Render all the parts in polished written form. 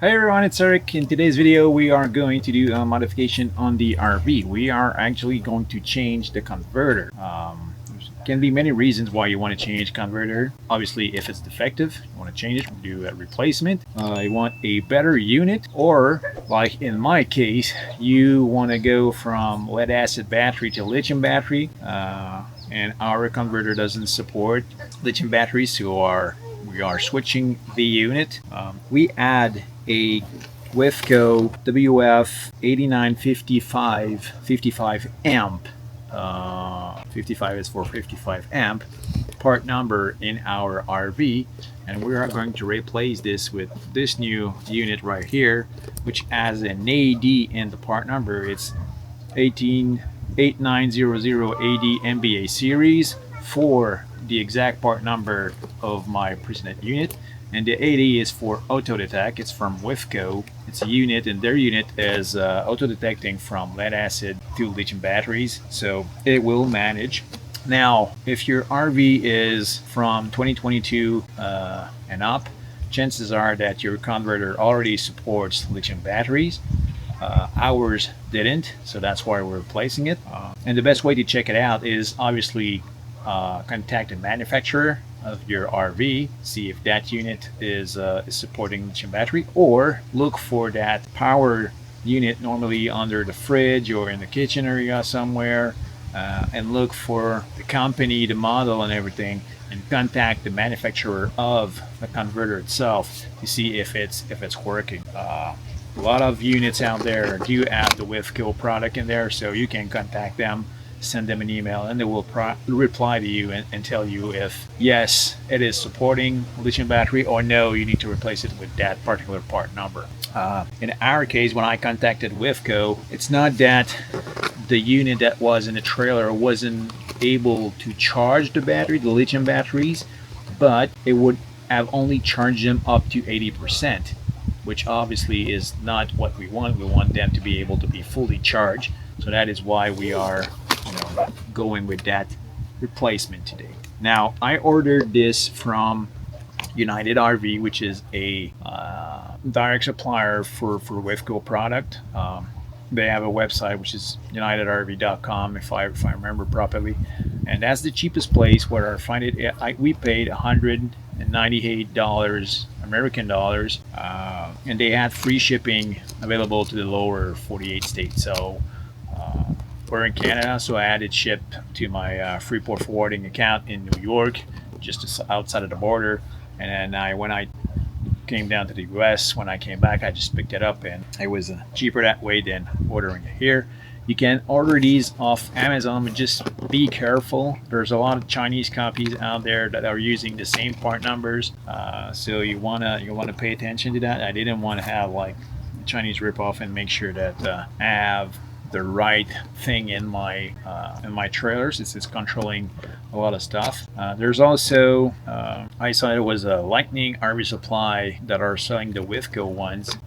Hi everyone, it's Eric. In today's video, we are going to do a modification on the RV. We are actually going to change the converter. Can be many reasons why you want to change converter. Obviously, if it's defective, you want to change it, do a replacement. You want a better unit, or like in my case, you want to go from lead acid battery to lithium battery. And our converter doesn't support lithium batteries, so we are switching the unit. We add a WFCO WF-895 55 amp. 55 is for 55 amp part number in our RV, and we are going to replace this with this new unit right here, which has an AD in the part number. It's 8900 AD MBA series for the exact part number of my precedent unit, and the 80 is for auto detect. It's from WFCO. It's a unit, and their unit is auto detecting from lead acid to lithium batteries, so it will manage. Now, if your RV is from 2022 and up, chances are that your converter already supports lithium batteries. Ours didn't, so that's why we're replacing it. And the best way to check it out is obviously contact the manufacturer of your RV, see if that unit is supporting lithium battery, or look for that power unit normally under the fridge or in the kitchen area somewhere, and look for the company, the model, and everything, and contact the manufacturer of the converter itself to see if it's working. A lot of units out there do have the WFCO product in there, so you can contact them, send them an email, and they will reply to you and tell you if yes, it is supporting lithium battery, or no, you need to replace it with that particular part number. In our case, when I contacted WFCO, it's not that the unit that was in the trailer wasn't able to charge the battery, the lithium batteries, but it would have only charged them up to 80%, which obviously is not what we want. We want them to be able to be fully charged. So that is why we are going with that replacement today. Now, I ordered this from United RV, which is a direct supplier for WFCO product. They have a website, which is unitedrv.com, if I remember properly, and that's the cheapest place where I find it. We paid $198 American dollars, and they had free shipping available to the lower 48 states. So we're in Canada, so I had it shipped to my Freeport forwarding account in New York, just outside of the border. And then when I came down to the US, when I came back, I just picked it up, and it was cheaper that way than ordering it here. You can order these off Amazon, but just be careful. There's a lot of Chinese copies out there that are using the same part numbers, so you wanna pay attention to that. I didn't want to have like Chinese ripoff, and make sure that I have the right thing in my trailers. It's controlling a lot of stuff. There's also I saw it was a Lightning RV Supply that are selling the WFCO ones,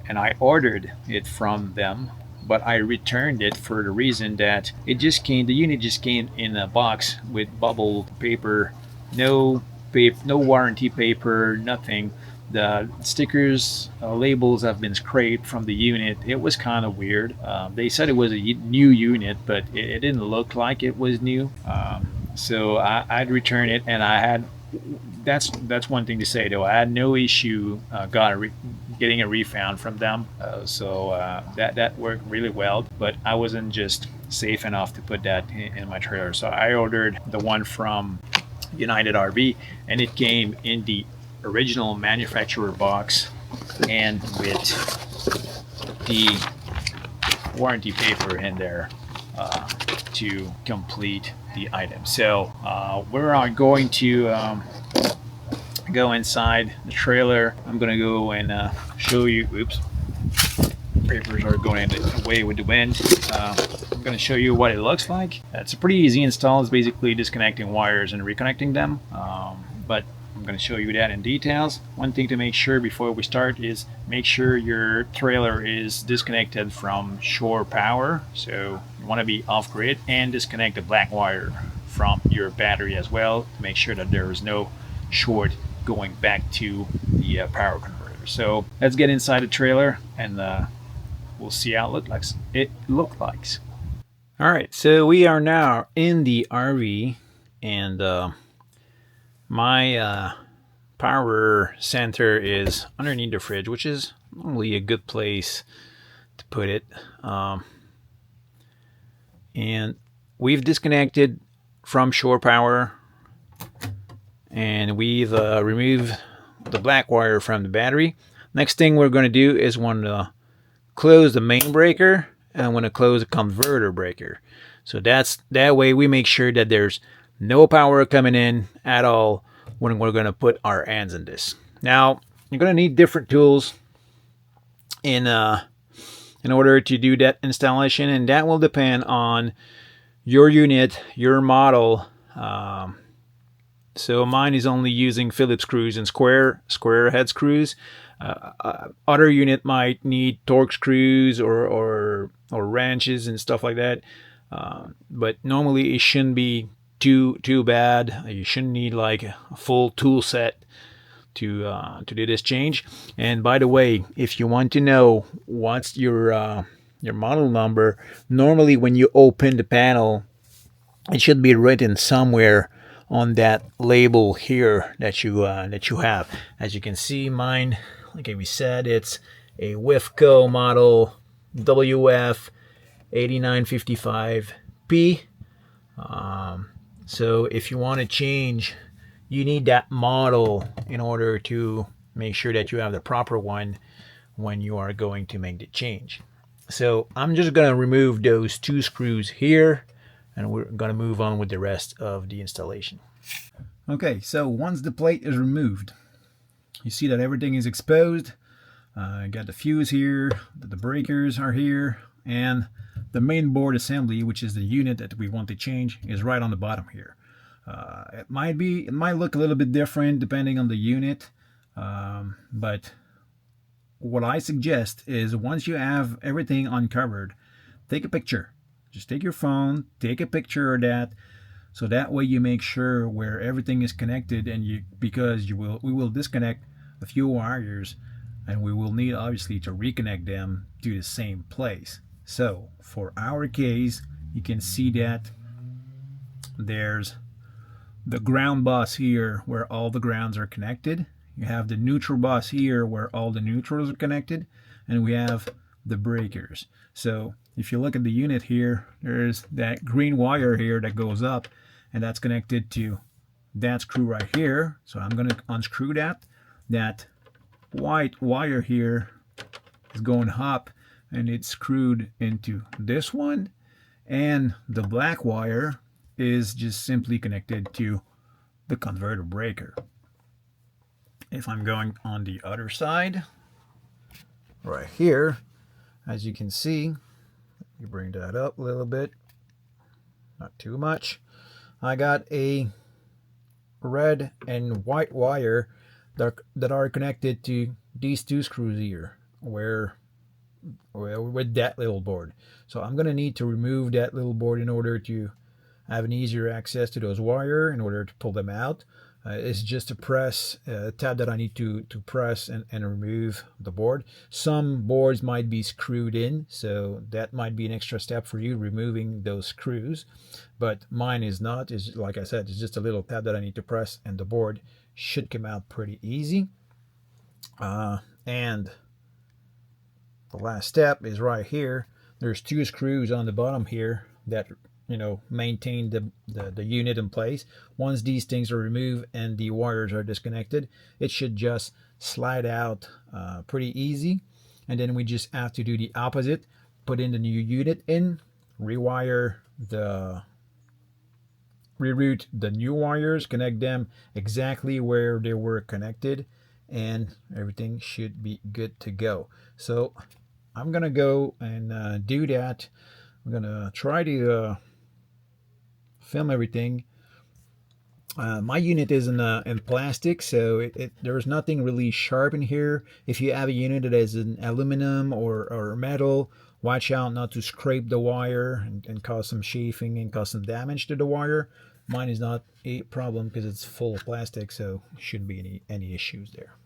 and I ordered it from them, but I returned it for the reason that the unit just came in a box with bubble paper, no warranty paper, nothing. The stickers, labels have been scraped from the unit. It was kind of weird. They said it was a new unit, but it didn't look like it was new. So I'd return it, and I had. That's one thing to say though. I had no issue getting a refund from them. So that worked really well. But I wasn't just safe enough to put that in my trailer. So I ordered the one from United RV, and it came in the original manufacturer box and with the warranty paper in there to complete the item. So we're going to go inside the trailer. I'm gonna go and show you. Oops, papers are going away with the wind. I'm going to show you what it looks like. It's a pretty easy install. It's basically disconnecting wires and reconnecting them, but I'm going to show you that in details. One thing to make sure before we start is make sure your trailer is disconnected from shore power. So you want to be off-grid, and disconnect the black wire from your battery as well to make sure that there is no short going back to the power converter. So let's get inside the trailer and we'll see how it looks like. All right, so we are now in the RV, and my power center is underneath the fridge, which is normally a good place to put it. And we've disconnected from shore power, and we've removed the black wire from the battery. Next thing we're going to do is want to close the main breaker, and I want to close the converter breaker. So that way we make sure that there's no power coming in at all when we're going to put our hands in this. Now you're going to need different tools in order to do that installation, and that will depend on your unit, your model. So mine is only using Phillips screws and square head screws. Other unit might need torque screws or wrenches and stuff like that. But normally it shouldn't be too bad. You shouldn't need like a full tool set to do this change. And by the way, if you want to know what's your model number, normally when you open the panel, it should be written somewhere on that label here that you have. As you can see, mine, like we said, it's a WFCO model WF-895P. So if you want to change, you need that model in order to make sure that you have the proper one when you are going to make the change. So I'm just going to remove those two screws here, and we're going to move on with the rest of the installation. Okay, so once the plate is removed, you see that everything is exposed. I got the fuse here, the breakers are here, and the main board assembly, which is the unit that we want to change, is right on the bottom here. It might look a little bit different depending on the unit, but what I suggest is once you have everything uncovered, take a picture. Just take your phone, take a picture of that, so that way you make sure where everything is connected, and we will disconnect a few wires, and we will need obviously to reconnect them to the same place. So for our case, you can see that there's the ground bus here where all the grounds are connected. You have the neutral bus here where all the neutrals are connected, and we have the breakers. So if you look at the unit here, there's that green wire here that goes up, and that's connected to that screw right here. So I'm going to unscrew that. That white wire here is going up, and it's screwed into this one, and the black wire is just simply connected to the converter breaker. If I'm going on the other side, right here, as you can see, you bring that up a little bit, not too much. I got a red and white wire that are connected to these two screws here, with that little board. So I'm going to need to remove that little board in order to have an easier access to those wires in order to pull them out. It's just a tab that I need to press and remove the board. Some boards might be screwed in, so that might be an extra step for you, removing those screws. But mine is not. It's, like I said, it's just a little tab that I need to press, and the board should come out pretty easy. And the last step is right here. There's two screws on the bottom here that maintain the unit in place. Once these things are removed and the wires are disconnected, it should just slide out pretty easy. And then we just have to do the opposite, put in the new unit in, reroute the new wires, connect them exactly where they were connected, and everything should be good to go. So I'm gonna go and do that. I'm gonna try to film everything. My unit is in plastic, so there's nothing really sharp in here. If you have a unit that is in aluminum or metal, watch out not to scrape the wire and cause some chafing and cause some damage to the wire. Mine is not a problem because it's full of plastic, so shouldn't be any issues there.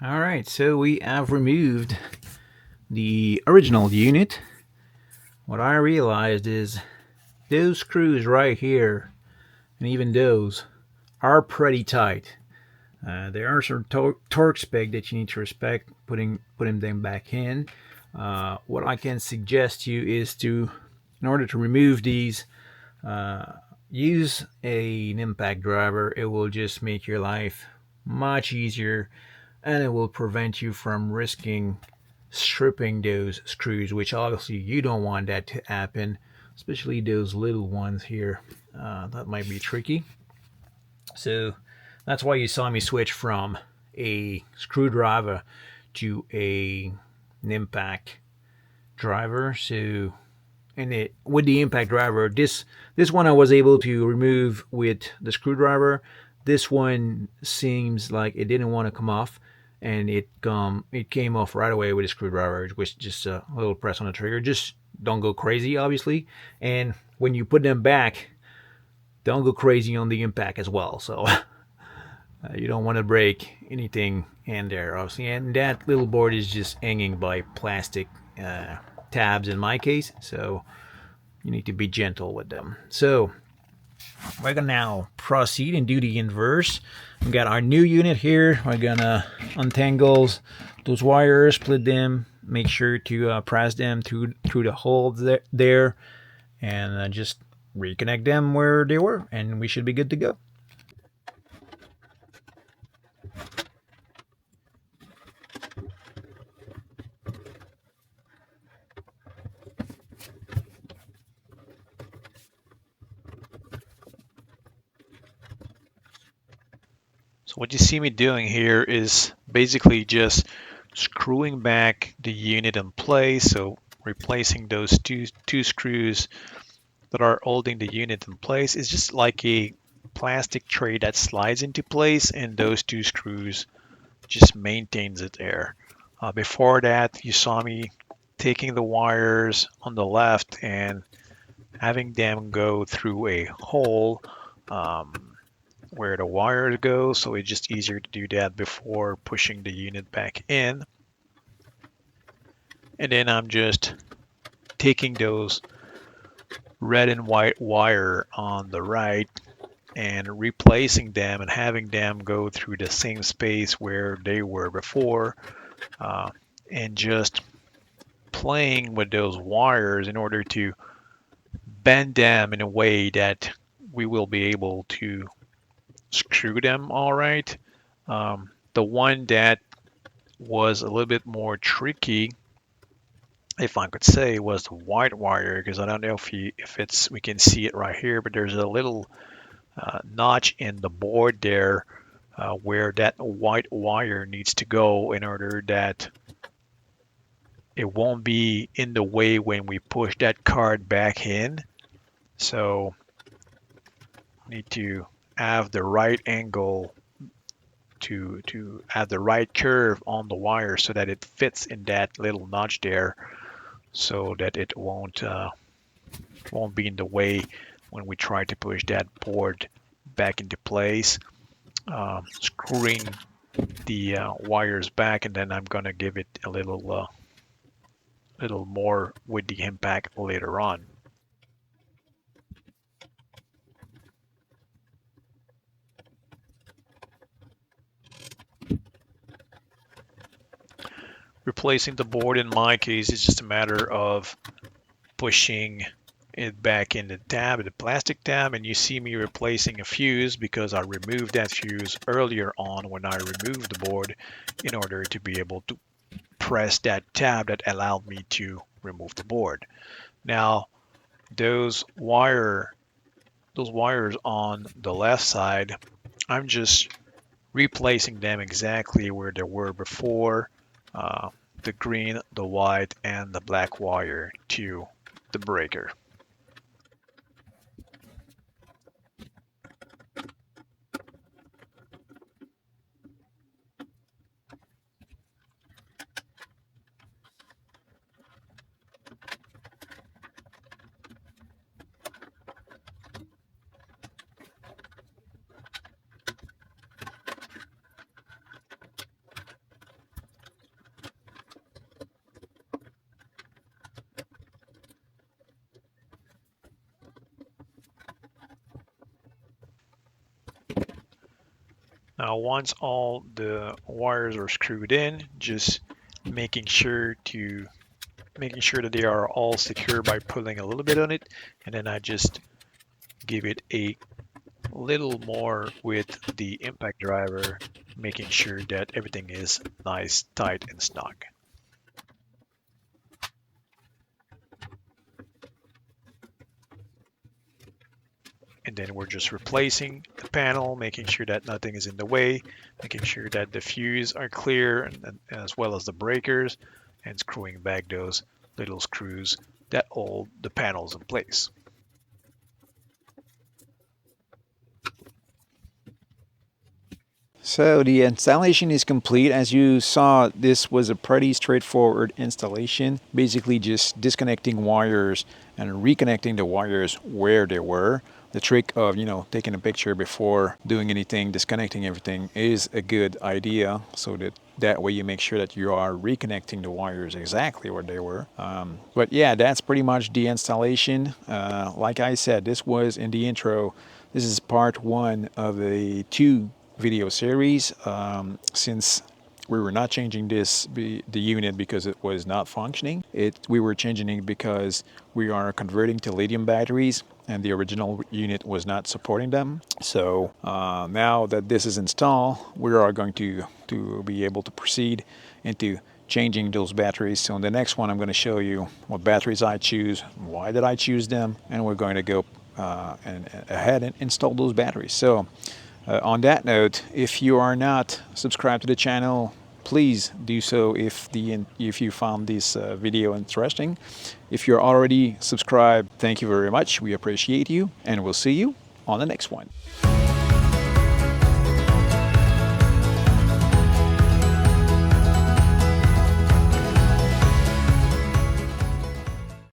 All right, so we have removed the original unit. What I realized is those screws right here, and even those, are pretty tight. There are some torque spec that you need to respect putting them back in. What I can suggest to you is to, in order to remove these, use an impact driver. It will just make your life much easier, and it will prevent you from risking stripping those screws, which obviously you don't want that to happen, especially those little ones here. That might be tricky. So that's why you saw me switch from a screwdriver to an impact driver. So, and with the impact driver, this one I was able to remove with the screwdriver. This one seems like it didn't want to come off, and it came off right away with a screwdriver, which just a little press on the trigger. Just don't go crazy, obviously. And when you put them back, don't go crazy on the impact as well. So you don't want to break anything in there, obviously. And that little board is just hanging by plastic tabs in my case, so you need to be gentle with them. So we're gonna now proceed and do the inverse. We got our new unit here. We're gonna untangle those wires, split them, make sure to press them through the holes there, and just reconnect them where they were, and we should be good to go. So what you see me doing here is basically just screwing back the unit in place. So replacing those two screws that are holding the unit in place is just like a plastic tray that slides into place, and those two screws just maintains it there. Before that, you saw me taking the wires on the left and having them go through a hole where the wires go, so it's just easier to do that before pushing the unit back in. And then I'm just taking those red and white wire on the right and replacing them and having them go through the same space where they were before, uh, and just playing with those wires in order to bend them in a way that we will be able to screw them all right. The one that was a little bit more tricky, if I could say, was the white wire, because I don't know if it's we can see it right here, but there's a little notch in the board there where that white wire needs to go in order that it won't be in the way when we push that card back in. So need to have the right angle to have the right curve on the wire so that it fits in that little notch there, so that it won't be in the way when we try to push that board back into place. Screwing the wires back, and then I'm gonna give it a little more with the impact later on. Replacing the board in my case is just a matter of pushing it back in the tab, the plastic tab, and you see me replacing a fuse because I removed that fuse earlier on when I removed the board in order to be able to press that tab that allowed me to remove the board. Now, those wires on the left side, I'm just replacing them exactly where they were before. The green, the white, and the black wire to the breaker. Now once all the wires are screwed in, just making sure that they are all secure by pulling a little bit on it, and then I just give it a little more with the impact driver, making sure that everything is nice, tight, and snug. And then we're just replacing the panel, making sure that nothing is in the way, making sure that the fuse are clear, and as well as the breakers, and screwing back those little screws that hold the panels in place. So the installation is complete. As you saw, this was a pretty straightforward installation. Basically just disconnecting wires and reconnecting the wires where they were. The trick of, taking a picture before doing anything, disconnecting everything is a good idea, so that way you make sure that you are reconnecting the wires exactly where they were. But yeah, that's pretty much the installation. Like I said, this was in the intro. This is part one of a 2 video series, since we were not changing the unit because it was not functioning. We were changing it because we are converting to lithium batteries, and the original unit was not supporting them. So now that this is installed, we are going to be able to proceed into changing those batteries. So in the next one, I'm going to show you what batteries I choose, why did I choose them, and we're going to go ahead and install those batteries. So on that note, if you are not subscribed to the channel, please do so if you found this video interesting. If you're already subscribed, thank you very much. We appreciate you, and we'll see you on the next one.